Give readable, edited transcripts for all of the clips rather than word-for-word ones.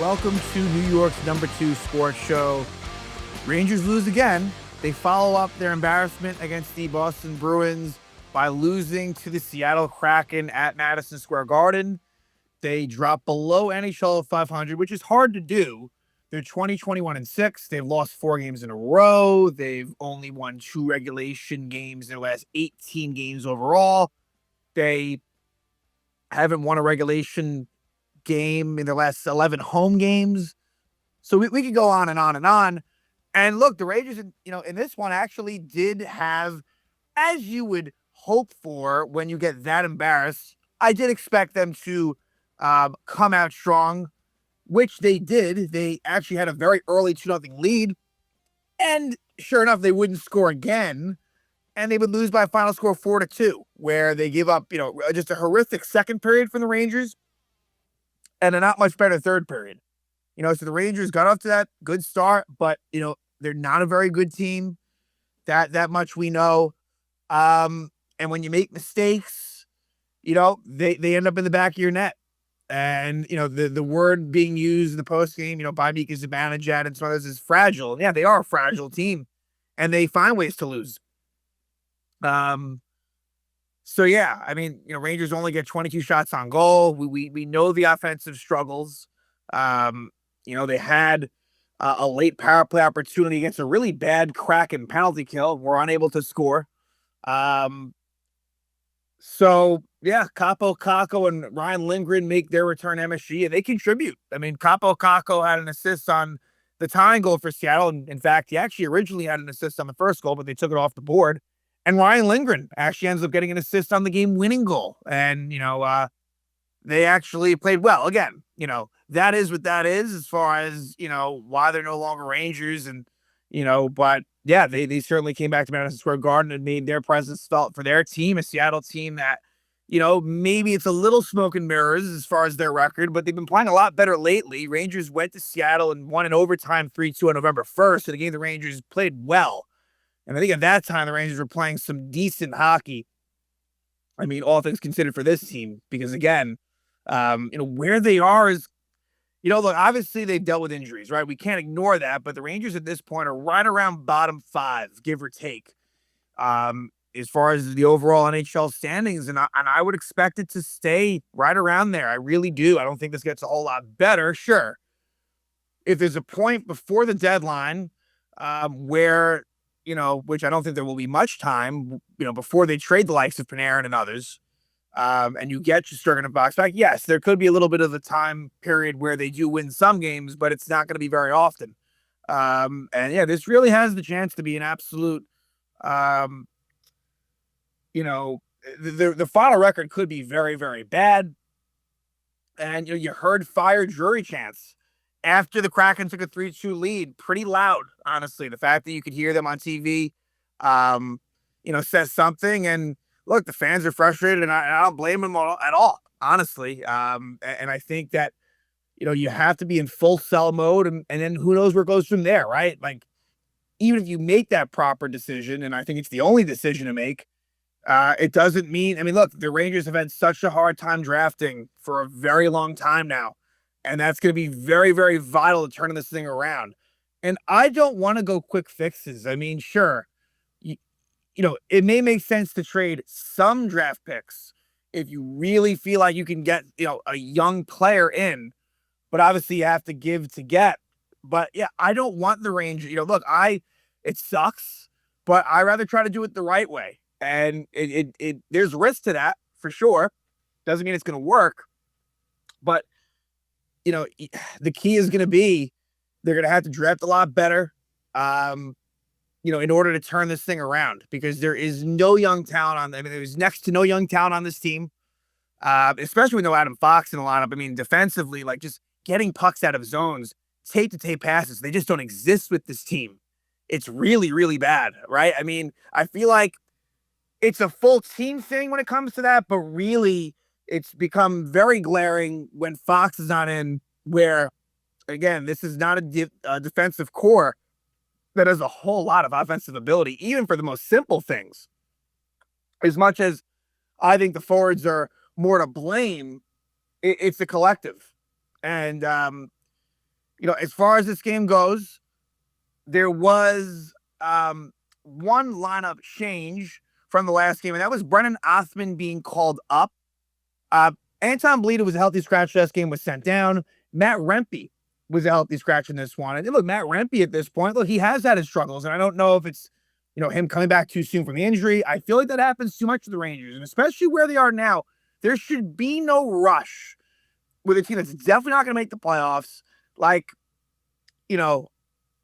Welcome to New York's #2 sports show. Rangers lose again. They follow up their embarrassment against the Boston Bruins by losing to the Seattle Kraken at Madison Square Garden. They drop below NHL 500, which is hard to do. They're 20-21-6. They've lost 4 games in a row. They've only won 2 regulation games in their last 18 games overall. They haven't won a regulation game in their last 11 home games. So we could go on and on and on. And look, the Rangers, in this one actually did have, as you would hope for when you get that embarrassed, I did expect them to come out strong, which they did. They actually had a very early 2-0 lead. And sure enough, they wouldn't score again. And they would lose by a final score of 4-2, where they give up, just a horrific second period from the Rangers and a not much better third period. So the Rangers got off to that good start, but, they're not a very good team. That much we know. And when you make mistakes, they end up in the back of your net. And, the word being used in the postgame, by Mika Zibanejad and some others is fragile. And yeah, they are a fragile team, and they find ways to lose. So yeah, Rangers only get 22 shots on goal. We know the offensive struggles. They had a late power play opportunity against a really bad Kraken penalty kill. We're unable to score. So yeah, Kaapo Kakko and Ryan Lindgren make their return MSG, and they contribute. Kaapo Kakko had an assist on the tying goal for Seattle. And in fact, he actually originally had an assist on the first goal, but they took it off the board. And Ryan Lindgren actually ends up getting an assist on the game-winning goal. And, they actually played well. Again, that is what that is as far as, why they're no longer Rangers. And, but yeah, they certainly came back to Madison Square Garden and made their presence felt for their team, a Seattle team that, maybe it's a little smoke and mirrors as far as their record, but they've been playing a lot better lately. Rangers went to Seattle and won in overtime 3-2 on November 1st. And the game the Rangers played well. And I think at that time, the Rangers were playing some decent hockey. All things considered for this team, because again, where they are is, look, obviously they've dealt with injuries, right? We can't ignore that, but the Rangers at this point are right around bottom 5, give or take, as far as the overall NHL standings. And I would expect it to stay right around there. I really do. I don't think this gets a whole lot better. Sure. If there's a point before the deadline, where, which I don't think there will be much time, before they trade the likes of Panarin and others, and you get Shesterkin and Box back, yes, there could be a little bit of a time period where they do win some games, but it's not going to be very often. And yeah, this really has the chance to be an absolute, the final record could be very, very bad. And, you heard fire jury chants after the Kraken took a 3-2 lead, pretty loud, honestly. The fact that you could hear them on TV, says something. And look, the fans are frustrated, and I don't blame them at all, honestly. And I think that, you have to be in full sell mode, and then who knows where it goes from there, right? Like, even if you make that proper decision, and I think it's the only decision to make, it doesn't mean, look, the Rangers have had such a hard time drafting for a very long time now. And that's going to be very, very vital to turning this thing around. And I don't want to go quick fixes. Sure, it may make sense to trade some draft picks if you really feel like you can get, a young player in. But obviously you have to give to get. But yeah, I don't want the Rangers. Look, it sucks, but I rather try to do it the right way. And there's risk to that for sure. Doesn't mean it's going to work. But the key is going to be they're going to have to draft a lot better, in order to turn this thing around, because there is no young talent there's next to no young talent on this team, especially with no Adam Fox in the lineup. Defensively, like just getting pucks out of zones, tape-to-tape passes, they just don't exist with this team. It's really, really bad, right? I feel like it's a full team thing when it comes to that, but really, it's become very glaring when Fox is not in, where, again, this is not a defensive core that has a whole lot of offensive ability, even for the most simple things. As much as I think the forwards are more to blame, it's a collective. And As far as this game goes, there was one lineup change from the last game, and that was Brennan Othman being called up. Uh, Anton Bleeda was a healthy scratch last game, was sent down. Matt Rempe was a healthy scratch in this one. And look, Matt Rempe at this point, look, he has had his struggles, and I don't know if it's him coming back too soon from the injury. I feel like that happens too much to the Rangers, and especially where they are now. There should be no rush with a team that's definitely not going to make the playoffs. Like, you know,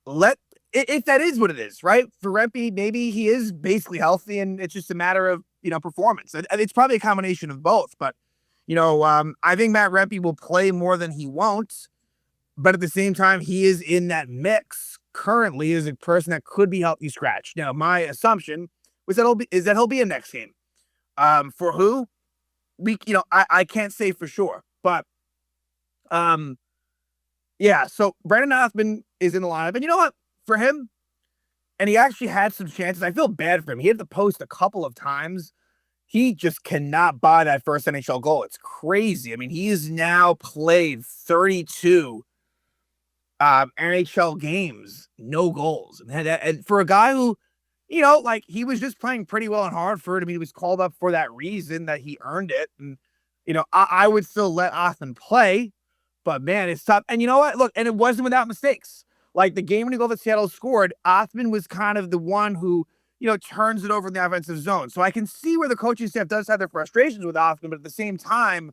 let if that is what it is, right? For Rempe, maybe he is basically healthy, and it's just a matter of performance. And it's probably a combination of both. But I think Matt Rempe will play more than he won't. But at the same time, he is in that mix currently as a person that could be healthy scratch. Now, my assumption was that he'll be in next game. For who? I can't say for sure, but yeah. So Brandon Othman is in the lineup, and you know what? For him, and he actually had some chances. I feel bad for him. He hit the post a couple of times. He just cannot buy that first NHL goal. It's crazy. I mean, he has now played 32 NHL games, no goals. And for a guy who, he was just playing pretty well in Hartford. I mean, he was called up for that reason that he earned it. And, I would still let Othman play, but man, it's tough. And you know what? Look, and it wasn't without mistakes. Like the game when goal that Seattle scored, Othman was kind of the one who, turns it over in the offensive zone. So I can see where the coaching staff does have their frustrations with Othman, but at the same time,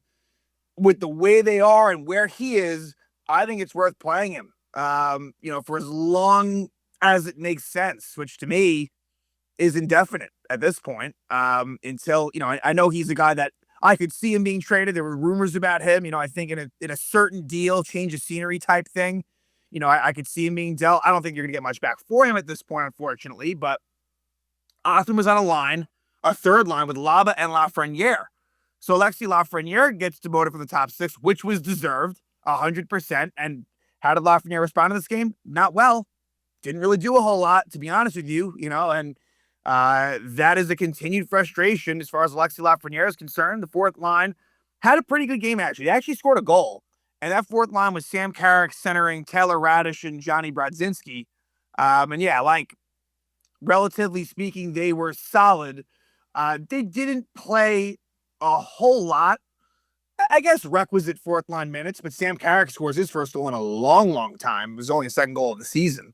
with the way they are and where he is, I think it's worth playing him. For as long as it makes sense, which to me is indefinite at this point. Until I know he's a guy that I could see him being traded. There were rumors about him. I think in a certain deal, change of scenery type thing. I could see him being dealt. I don't think you're gonna get much back for him at this point, unfortunately. But Othman was on a third line with Laba and Lafreniere. So Alexis Lafreniere gets demoted from the top six, which was deserved 100%. And how did Lafreniere respond to this game? Not well. Didn't really do a whole lot, to be honest with you, and that is a continued frustration as far as Alexis Lafreniere is concerned. The fourth line had a pretty good game, actually. They actually scored a goal. And that fourth line was Sam Carrick centering Taylor Radish and Johnny Brodzinski. And yeah, relatively speaking, they were solid. They didn't play a whole lot. I guess requisite fourth line minutes, but Sam Carrick scores his first goal in a long, long time. It was only a second goal of the season.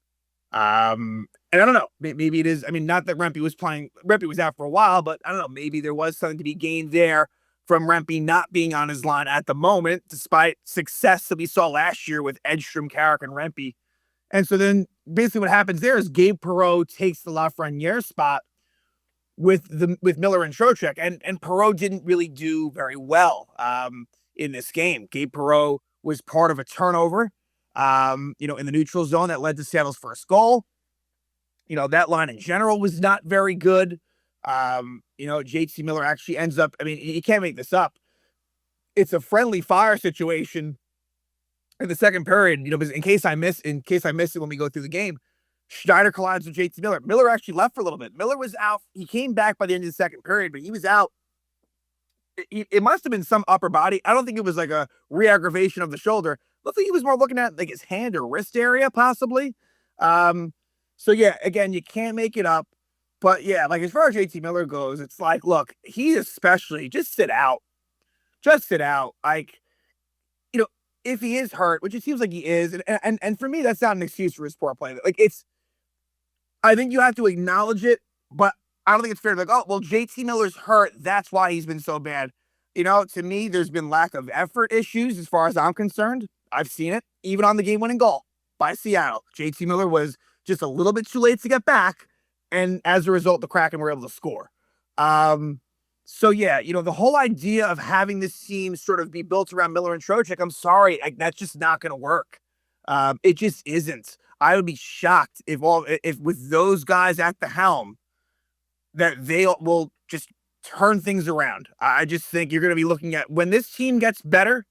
And I don't know, maybe it is. I mean, not that Rempe was out for a while, but I don't know, maybe there was something to be gained there from Rempe not being on his line at the moment, despite success that we saw last year with Edstrom, Carrick, and Rempe. And so then basically what happens there is Gabe Perreault takes the Lafreniere spot with Miller and Trocheck, and Perreault didn't really do very well in this game. Gabe Perreault was part of a turnover, in the neutral zone that led to Seattle's first goal. That line in general was not very good. JT Miller actually ends up, I mean, you can't make this up. It's a friendly fire situation in the second period, because in case I miss it when we go through the game, Schneider collides with JT Miller. Miller actually left for a little bit. Miller was out. He came back by the end of the second period, but he was out. It must have been some upper body. I don't think it was like a re-aggravation of the shoulder. Looks like he was more looking at like his hand or wrist area, possibly. So yeah, again, you can't make it up. But yeah, like as far as JT Miller goes, it's like, look, he especially just sit out. Just sit out. Like, if he is hurt, which it seems like he is, and for me, that's not an excuse for his poor play. Like I think you have to acknowledge it, but I don't think it's fair to be like, oh, well, JT Miller's hurt. That's why he's been so bad. To me, there's been lack of effort issues as far as I'm concerned. I've seen it, even on the game-winning goal by Seattle. JT Miller was just a little bit too late to get back, and as a result, the Kraken were able to score. So yeah, the whole idea of having this team sort of be built around Miller and Trocheck, I'm sorry, that's just not going to work. It just isn't. I would be shocked if with those guys at the helm, that they will just turn things around. I just think you're going to be looking at when this team gets better,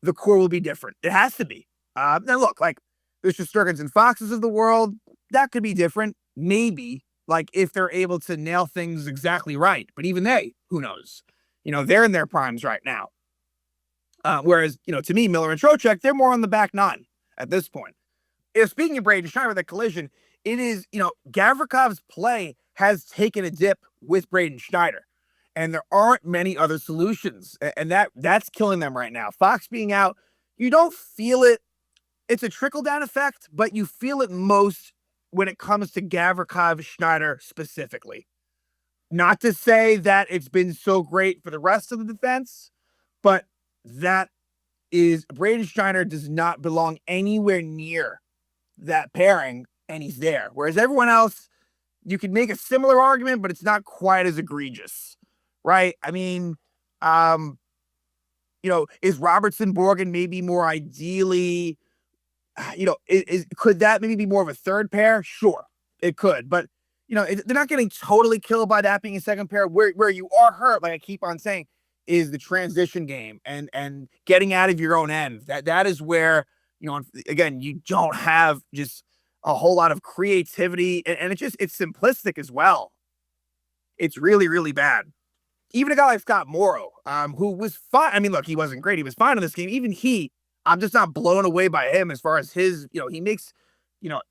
the core will be different. It has to be. Now look, like there's Shesterkins and Foxes of the world, that could be different, maybe. Like if they're able to nail things exactly right, but even they, who knows? They're in their primes right now. Whereas, to me, Miller and Trocheck, they're more on the back nine. at this point. Speaking of Braden Schneider, that collision, it is, Gavrikov's play has taken a dip with Braden Schneider. And there aren't many other solutions. And that's killing them right now. Fox being out, you don't feel it. It's a trickle down effect, but you feel it most when it comes to Gavrikov Schneider specifically. Not to say that it's been so great for the rest of the defense, but that is Braden Schneider does not belong anywhere near that pairing, and he's there. Whereas everyone else, you can make a similar argument, but it's not quite as egregious, right? I mean, is Robertson Borgen maybe more ideally, could that maybe be more of a third pair? Sure, it could, but they're not getting totally killed by that being a second pair. Where you are hurt, like I keep on saying, is the transition game and getting out of your own end. That is where, again, you don't have just a whole lot of creativity, and it's simplistic as well. It's really, really bad. Even a guy like Scott Morrow, who was fine. I mean, look, he wasn't great. He was fine in this game. Even I'm just not blown away by him as far as his, he makes,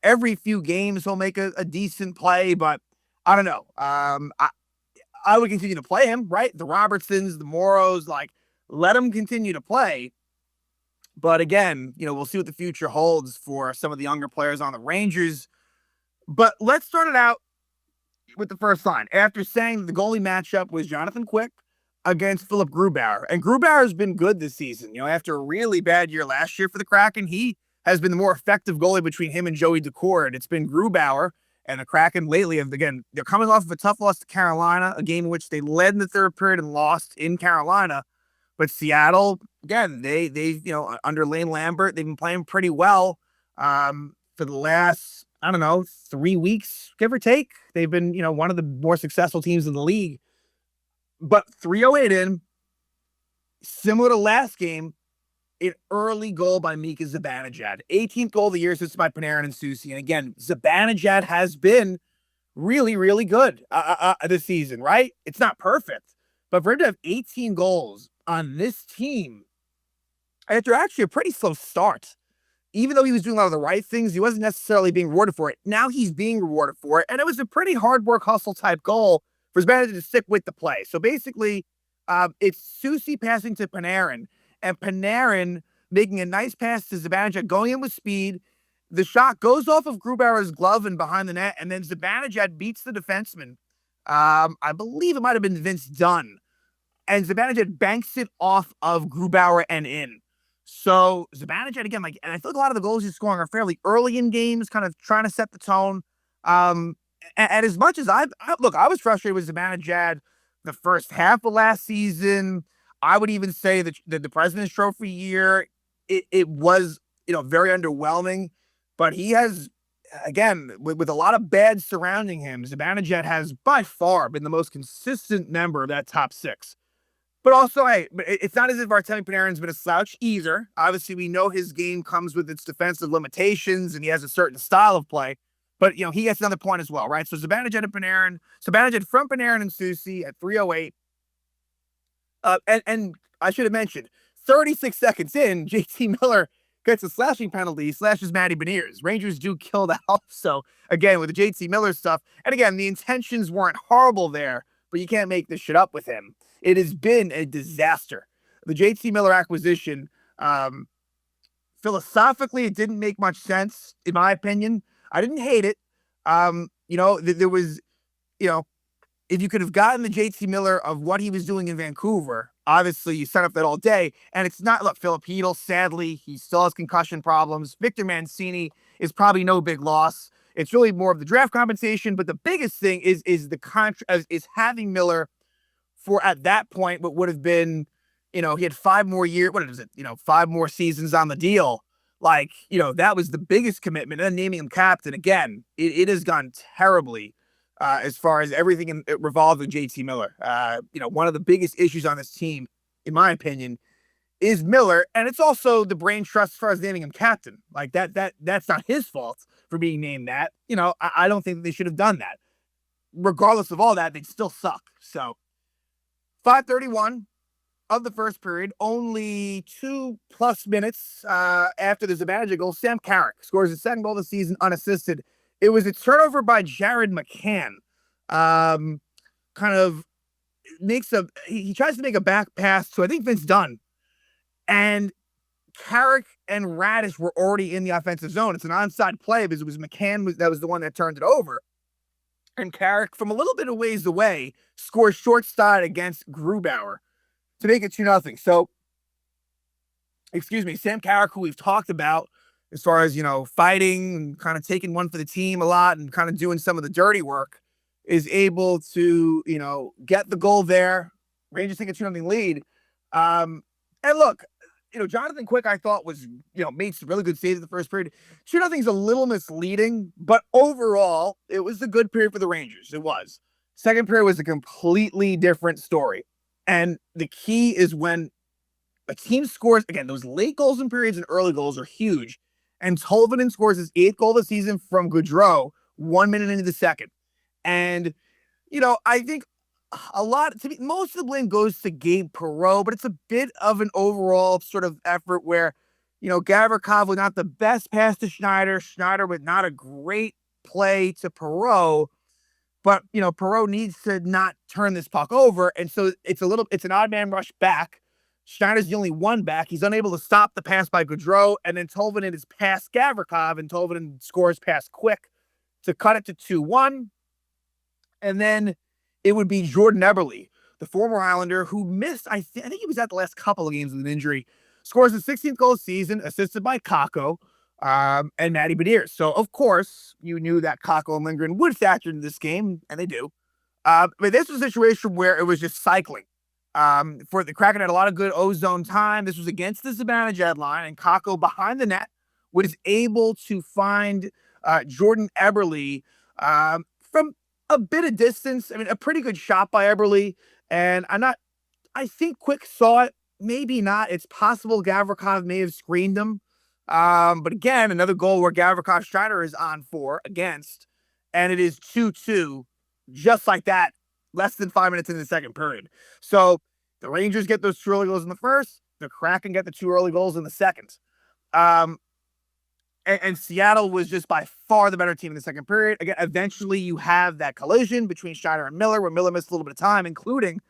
every few games he'll make a decent play, but I don't know. I would continue to play him, right? The Robertsons, the Morrows, like, let him continue to play. But again, we'll see what the future holds for some of the younger players on the Rangers. But let's start it out with the first line. After saying the goalie matchup was Jonathan Quick against Philip Grubauer. And Grubauer has been good this season. After a really bad year last year for the Kraken, he has been the more effective goalie between him and Joey Daccord. It's been Grubauer, and the Kraken lately, again, they're coming off of a tough loss to Carolina, a game in which they led in the third period and lost in Carolina. But Seattle, again, they under Lane Lambert, they've been playing pretty well for the last, 3 weeks, give or take. They've been, one of the more successful teams in the league. But 3:08 in, similar to last game, an early goal by Mika Zibanejad. 18th goal of the year, assisted by Panarin and Soucy. And again, Zibanejad has been really, really good this season, right? It's not perfect, but for him to have 18 goals on this team after actually a pretty slow start, even though he was doing a lot of the right things, he wasn't necessarily being rewarded for it. Now he's being rewarded for it, and it was a pretty hard work hustle type goal for Zibanejad to stick with the play. So basically, it's Soucy passing to Panarin, and Panarin making a nice pass to Zibanejad, going in with speed. The shot goes off of Grubauer's glove and behind the net, and then Zibanejad beats the defenseman. I believe it might have been Vince Dunn. And Zibanejad banks it off of Grubauer and in. So Zibanejad, again, and I feel like a lot of the goals he's scoring are fairly early in games, kind of trying to set the tone. And as much as I was frustrated with Zibanejad the first half of last season. I would even say that the President's Trophy year, it was, very underwhelming. But he has, again, with a lot of bad surrounding him, Zibanejad has by far been the most consistent member of that top six. But also, hey, it's not as if Artemi Panarin's been a slouch either. Obviously, we know his game comes with its defensive limitations, and he has a certain style of play. But, he gets another point as well, right? So Zibanejad and Panarin, Zibanejad from Panarin and Soucy at 3:08. And I should have mentioned, 36 seconds in, JT Miller gets a slashing penalty, slashes Matty Beniers. Rangers do kill that off. So, again, with the JT Miller stuff, and again, the intentions weren't horrible there, but you can't make this shit up with him. It has been a disaster. The JT Miller acquisition, philosophically, it didn't make much sense, in my opinion. I didn't hate it. There was, if you could have gotten the JT Miller of what he was doing in Vancouver, obviously you set up that all day. And it's not, look, Philip Hedl, sadly, he still has concussion problems. Victor Mancini is probably no big loss. It's really more of the draft compensation. But the biggest thing is is having Miller for, at that point, what would have been, he had 5 more years. What is it? 5 more seasons on the deal. That was the biggest commitment. And then naming him captain, again, it has gone terribly as far as everything revolving JT Miller. One of the biggest issues on this team, in my opinion, is Miller. And it's also the brain trust as far as naming him captain. That's not his fault for being named that. I don't think they should have done that. Regardless of all that, they'd still suck. So 5:31. of the first period, only 2+ minutes after the Zibanejad goal, Sam Carrick scores his second goal of the season unassisted. It was a turnover by Jared McCann. Kind of he tries to make a back pass to, I think, Vince Dunn. And Carrick and Radish were already in the offensive zone. It's an onside play because it was McCann that was the one that turned it over. And Carrick, from a little bit of ways away, scores short side against Grubauer to make it 2-0. So, Sam Carrick, who we've talked about as far as, fighting and kind of taking one for the team a lot and kind of doing some of the dirty work, is able to, get the goal there. Rangers take a 2-0 lead. And look, Jonathan Quick, I thought was, made some really good saves in the first period. 2-0 is a little misleading, but overall, it was a good period for the Rangers. It was. Second period was a completely different story. And the key is when a team scores, again, those late goals in periods and early goals are huge. And Tolvanen scores his 8th goal of the season from Gaudreau 1 minute into the second. And, I think most of the blame goes to Gabe Perreault, but it's a bit of an overall sort of effort where, Gavrikov was not the best pass to Schneider. Schneider with not a great play to Perreault, but, Perreault needs to not turn this puck over. And so it's an odd man rush back. Schneider's the only one back. He's unable to stop the pass by Gaudreau, and then Tolvanen is past Gavrikov, and Tolvanen scores past Quick to cut it to 2-1. And then it would be Jordan Eberle, the former Islander, who missed, I think he was at the last couple of games with an injury, scores his 16th goal of the season, assisted by Kakko and Matty Bedier. So, of course, you knew that Kakko and Lindgren would factor into this game, and they do. But this was a situation where it was just cycling. For the Kraken had a lot of good ozone time. This was against the Zibanejad line, and Kakko behind the net was able to find Jordan Eberle from a bit of distance. I mean, a pretty good shot by Eberle. And I think Quick saw it. Maybe not. It's possible Gavrikov may have screened him. But again, another goal where Gavrikov Schneider is on for against. And it is 2-2, just like that, less than 5 minutes in the second period. So the Rangers get those 2 early goals in the first. The Kraken get the 2 early goals in the second. And Seattle was just by far the better team in the second period. Again, eventually you have that collision between Schneider and Miller, where Miller missed a little bit of time, including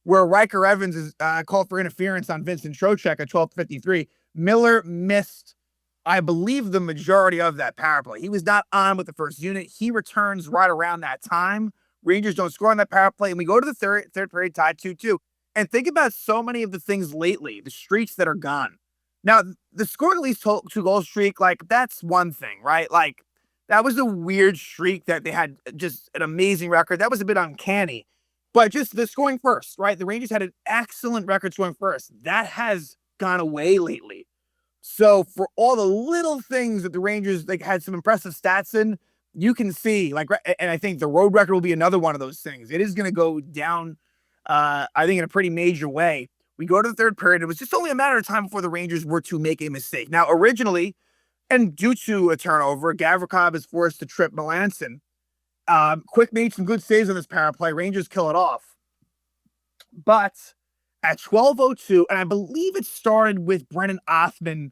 where Riker Evans is called for interference on Vincent Trocheck at 12:53. Miller missed, I believe, the majority of that power play. He was not on with the first unit. He returns right around that time. Rangers don't score on that power play, and we go to the third period tied 2-2. And think about so many of the things lately, the streaks that are gone. Now, the scoring at least 2-goal streak, that's one thing, right? That was a weird streak that they had just an amazing record. That was a bit uncanny. But just the scoring first, right? The Rangers had an excellent record scoring first. That has gone away lately. So for all the little things that the Rangers had some impressive stats in, you can see, and I think the road record will be another one of those things. It is going to go down, I think, in a pretty major way. We go to the third period. It was just only a matter of time before the Rangers were to make a mistake. Now, originally, and due to a turnover, Gavrikov is forced to trip Melanson. Quick made some good saves on this power play. Rangers kill it off. But at 12:02, and I believe it started with Brennan Othman,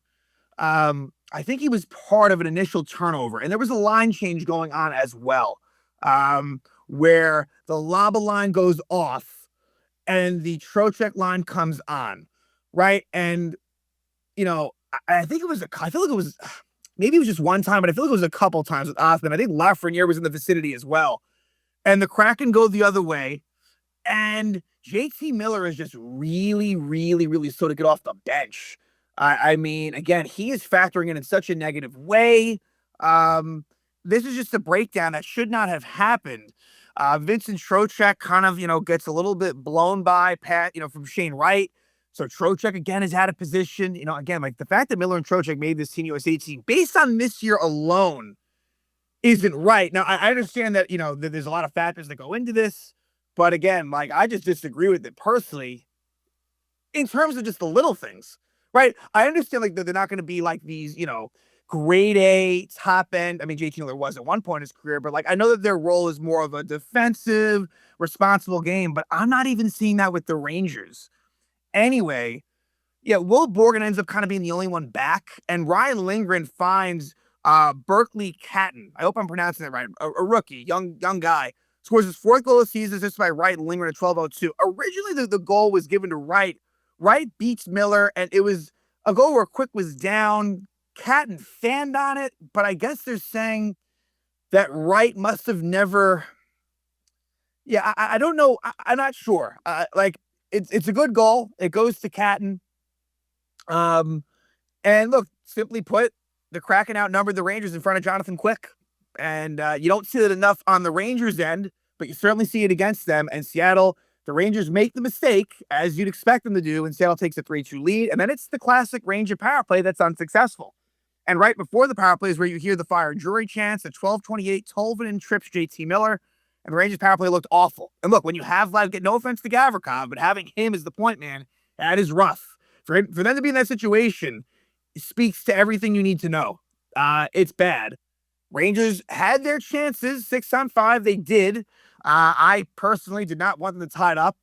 I think he was part of an initial turnover. And there was a line change going on as well, where the Laba line goes off and the Trocheck line comes on, right? And, I think it was maybe it was just one time, but I feel like it was a couple times with Othman. I think Lafreniere was in the vicinity as well. And the Kraken go the other way. And JT Miller is just really, really, really slow to get off the bench. I mean, again, he is factoring in such a negative way. This is just a breakdown that should not have happened. Vincent Trocheck kind of, gets a little bit blown by from Shane Wright. So Trocheck, again, is out of position. Again, the fact that Miller and Trocheck made this Team USA team based on this year alone isn't right. Now, I understand that, that there's a lot of factors that go into this. But again, I just disagree with it personally in terms of just the little things, right? I understand, that they're not going to be these, grade A, top end. I mean, JT Miller was at one point in his career, but I know that their role is more of a defensive, responsible game, but I'm not even seeing that with the Rangers. Anyway, yeah, Will Borgen ends up kind of being the only one back, and Ryan Lindgren finds Berkeley Catton. I hope I'm pronouncing that right. A rookie, young guy. Scores his fourth goal of the season, assisted by Wright and Lindgren at 12:02. Originally, the goal was given to Wright. Wright beats Miller, and it was a goal where Quick was down. Catton fanned on it, but I guess they're saying that Wright must have never. Yeah, I don't know. I'm not sure. Like it's a good goal. It goes to Catton. Um, and look, simply put, the Kraken outnumbered the Rangers in front of Jonathan Quick. And you don't see that enough on the Rangers' end, but you certainly see it against them. And Seattle, the Rangers make the mistake, as you'd expect them to do, and Seattle takes a 3-2 lead. And then it's the classic Ranger power play that's unsuccessful. And right before the power play is where you hear the fire jury chants at 12:28. Tolvanen trips JT Miller, and the Rangers power play looked awful. And look, when you have, like, no offense to Gavrikov, but having him as the point man, that is rough. For them to be in that situation speaks to everything you need to know. It's bad. Rangers had their chances, 6-on-5. They did. I personally did not want them to tie it up.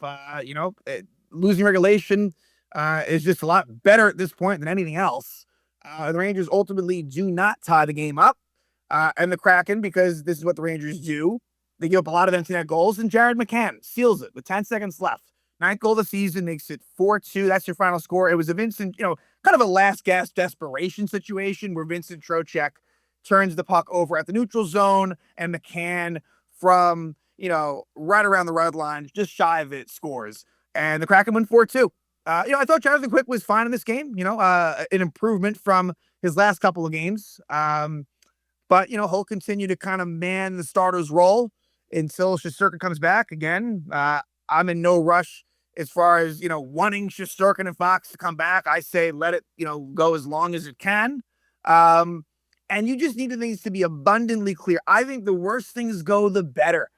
Losing regulation is just a lot better at this point than anything else. The Rangers ultimately do not tie the game up. And the Kraken, because this is what the Rangers do, they give up a lot of empty net goals, and Jared McCann seals it with 10 seconds left. Ninth goal of the season makes it 4-2. That's your final score. It was a Vincent, kind of a last gasp desperation situation where Vincent Trocheck turns the puck over at the neutral zone, and McCann from, right around the red line, just shy of it, scores. And the Kraken win 4-2. I thought Jonathan Quick was fine in this game, an improvement from his last couple of games. But he'll continue to kind of man the starter's role until Shesterkin comes back again. I'm in no rush as far as, wanting Shesterkin and Fox to come back. I say let it, go as long as it can. And you just need things to be abundantly clear. I think the worse things go, the better.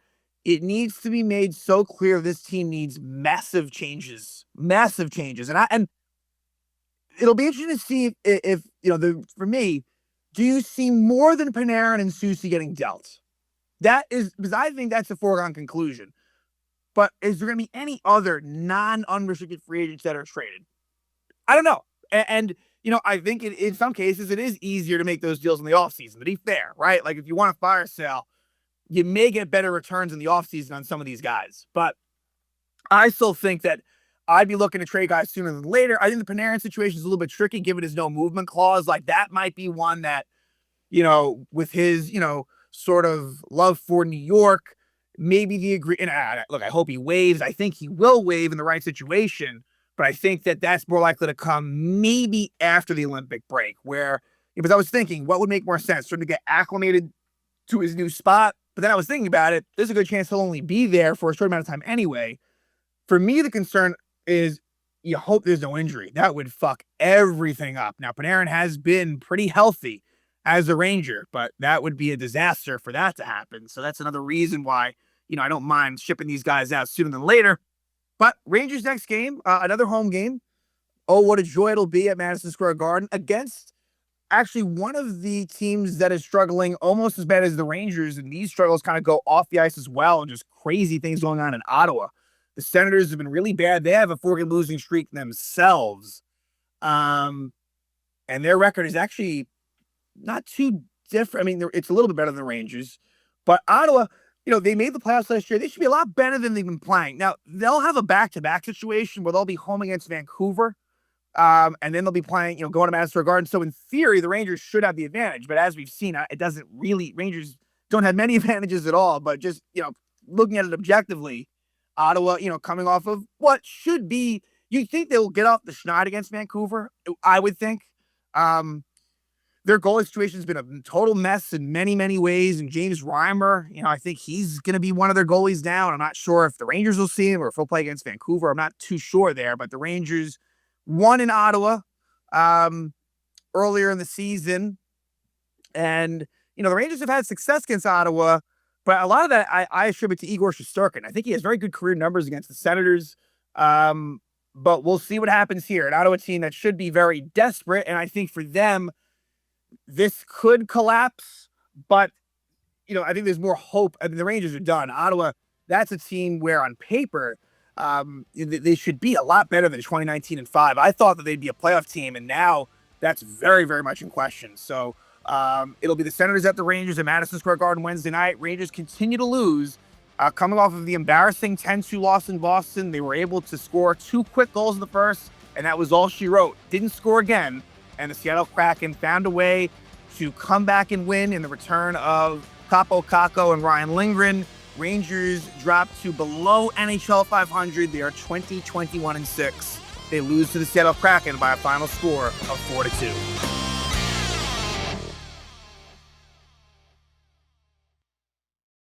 It needs to be made so clear this team needs massive changes. Massive changes. And it'll be interesting to see if for me, do you see more than Panarin and Soucy getting dealt? That is, because I think that's a foregone conclusion. But is there going to be any other non-unrestricted free agents that are traded? I don't know. And I think in some cases it is easier to make those deals in the offseason, to be fair, right? Like if you want a fire sale, you may get better returns in the offseason on some of these guys. But I still think that I'd be looking to trade guys sooner than later. I think the Panarin situation is a little bit tricky given his no movement clause. Like that might be one that, with his, sort of love for New York, maybe the look, I hope he waives. I think he will waive in the right situation. But I think that that's more likely to come maybe after the Olympic break, because I was thinking, what would make more sense? Starting to get acclimated to his new spot. But then I was thinking about it. There's a good chance he'll only be there for a short amount of time anyway. For me, the concern is you hope there's no injury. That would fuck everything up. Now, Panarin has been pretty healthy as a Ranger, but that would be a disaster for that to happen. So that's another reason why, I don't mind shipping these guys out sooner than later. But Rangers next game, another home game. Oh, what a joy it'll be at Madison Square Garden against actually one of the teams that is struggling almost as bad as the Rangers. And these struggles kind of go off the ice as well. And just crazy things going on in Ottawa. The Senators have been really bad. They have a 4-game losing streak themselves. And their record is actually not too different. I mean, it's a little bit better than the Rangers. But Ottawa, they made the playoffs last year. They should be a lot better than they've been playing. Now, they'll have a back-to-back situation where they'll be home against Vancouver. And then they'll be playing, going to Madison Square Garden. So in theory, the Rangers should have the advantage. But as we've seen, it doesn't really, Rangers don't have many advantages at all. But just, looking at it objectively, Ottawa, coming off of what should be, you'd think they'll get off the schneid against Vancouver, I would think. Their goalie situation has been a total mess in many, many ways. And James Reimer, I think he's going to be one of their goalies now. I'm not sure if the Rangers will see him or if he'll play against Vancouver. I'm not too sure there. But the Rangers won in Ottawa earlier in the season. And, the Rangers have had success against Ottawa. But a lot of that I attribute to Igor Shesterkin. I think he has very good career numbers against the Senators. But we'll see what happens here. An Ottawa team that should be very desperate. And I think for them, this could collapse, but, I think there's more hope. I mean, the Rangers are done. Ottawa, that's a team where on paper, They should be a lot better than 2019 and 5. I thought that they'd be a playoff team, and now that's very, very much in question. So it'll be the Senators at the Rangers at Madison Square Garden Wednesday night. Rangers continue to lose. Coming off of the embarrassing 10-2 loss in Boston, they were able to score 2 quick goals in the first, and that was all she wrote. Didn't score again, and the Seattle Kraken found a way to come back and win in the return of Kaapo Kakko and Ryan Lindgren. Rangers dropped to below NHL 500. They are 20-21-6. They lose to the Seattle Kraken by a final score of 4-2.